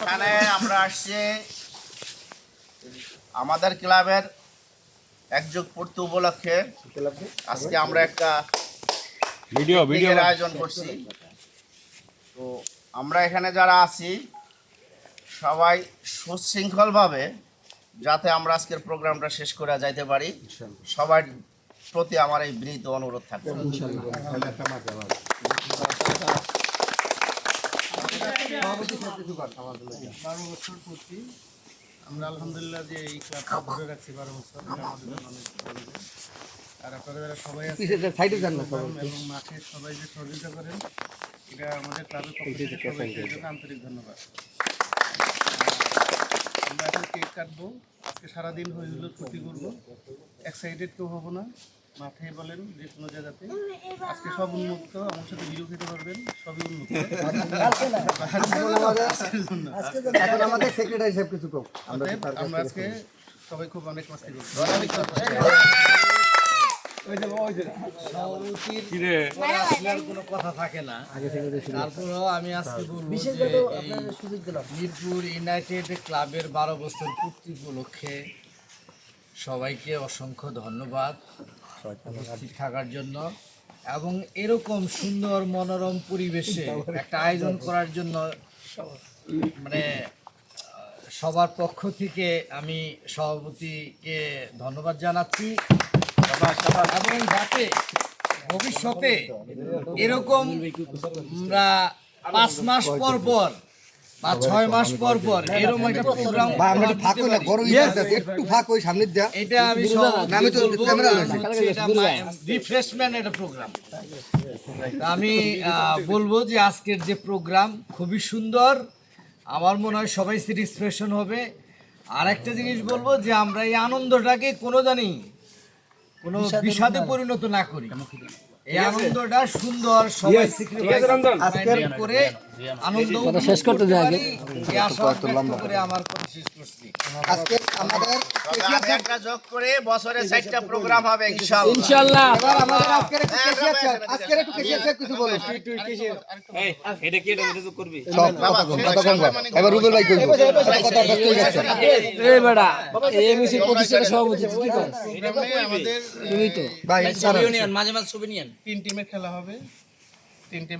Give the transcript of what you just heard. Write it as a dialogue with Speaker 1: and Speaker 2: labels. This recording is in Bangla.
Speaker 1: এখানে আমরা আসছি আমাদের ক্লাবের একযোগ পূর্তি উপলক্ষে আজকে আমরা একটা ভিডিওর আয়োজন করছি। তো আমরা এখানে যারা আছি সবাই সুশৃঙ্খলভাবে যাতে আমরা আজকের প্রোগ্রামটা শেষ করে যাইতে পারি, সবার প্রতি আমার এই বিনীত অনুরোধ থাকবে।
Speaker 2: আমরা আলহামদুলিল্লাহ যে এই ক্লাবটা ধরে রাখছি 12 বছর, এটা আমাদের জন্য অনেক গর্বের। আর আপনারা যারা সবাই আছেন এবং মাঠে সবাই যে সহযোগিতা করেন, এটা আমাদের ক্লাবের পক্ষ থেকে সবাইকে এর জন্য আন্তরিক ধন্যবাদ। আমরা এখন কেক কাটবো, আজকে সারাদিন হয়ে হলো ফুর্তি করবো, এক্সাইটেড কেউ হবো না। মাঠে বলেন যে কোনো জায়গাতে আজকে সব উন্মুক্ত, আমার সাথে ভিডিও খেতে পারবেন, সবই উন্মুক্ত। আমরা আজকে সবাই খুব অনেক মাস্তি করবো।
Speaker 3: কোনো কথা থাকে না, তারপরেও আমি আজকে বলবো যে মিরপুর ইউনাইটেড ক্লাবের 12 বছর পূর্তি উপলক্ষে সবাইকে অসংখ্য ধন্যবাদ উপস্থিত থাকার জন্য এবং এরকম সুন্দর মনোরম পরিবেশে একটা আয়োজন করার জন্য মানে সবার পক্ষ থেকে আমি সভাপতিকে ধন্যবাদ জানাচ্ছি এবং যাতে ভবিষ্যতে এরকম আমরা 5 মাস পর পর বা 6 মাস পর পর এরকম একটা প্রোগ্রাম এটা আমি রিফ্রেশমেন্ট একটা প্রোগ্রাম আমি বলবো যে আজকের যে প্রোগ্রাম খুবই সুন্দর, আমার মনে হয় সবাই স্যাটিসফ্যাকশন হবে। আর একটা জিনিস বলবো যে আমরা এই আনন্দটাকে কোনো বিষাদে পরিণত না করি, এই আনন্দটা সুন্দর সবাই করে আনন্দ শেষ করতে যাই করে আমার কথা শেষ করছি।
Speaker 1: আজকে আমাদের একটা যোগ করে বছরে 4টা প্রোগ্রাম হবে ইনশাআল্লাহ। এবার আমাদের আজকের একটু কিছু বলুন। এই এটা কি এটা যোগ করবি এবার রুবেল ভাই কইবো কথা ব্যস্ত হয়ে গেছে।
Speaker 4: এই বেটা এই এমসি প্রতিষ্ঠানের সভাপতি কি কর
Speaker 2: আমাদের
Speaker 4: তুমি তো
Speaker 2: ভাই ছবি নিয়েন, মাঝে মাঝে ছবি নিয়েন। 3 টিমের খেলা হবে, 3 টিম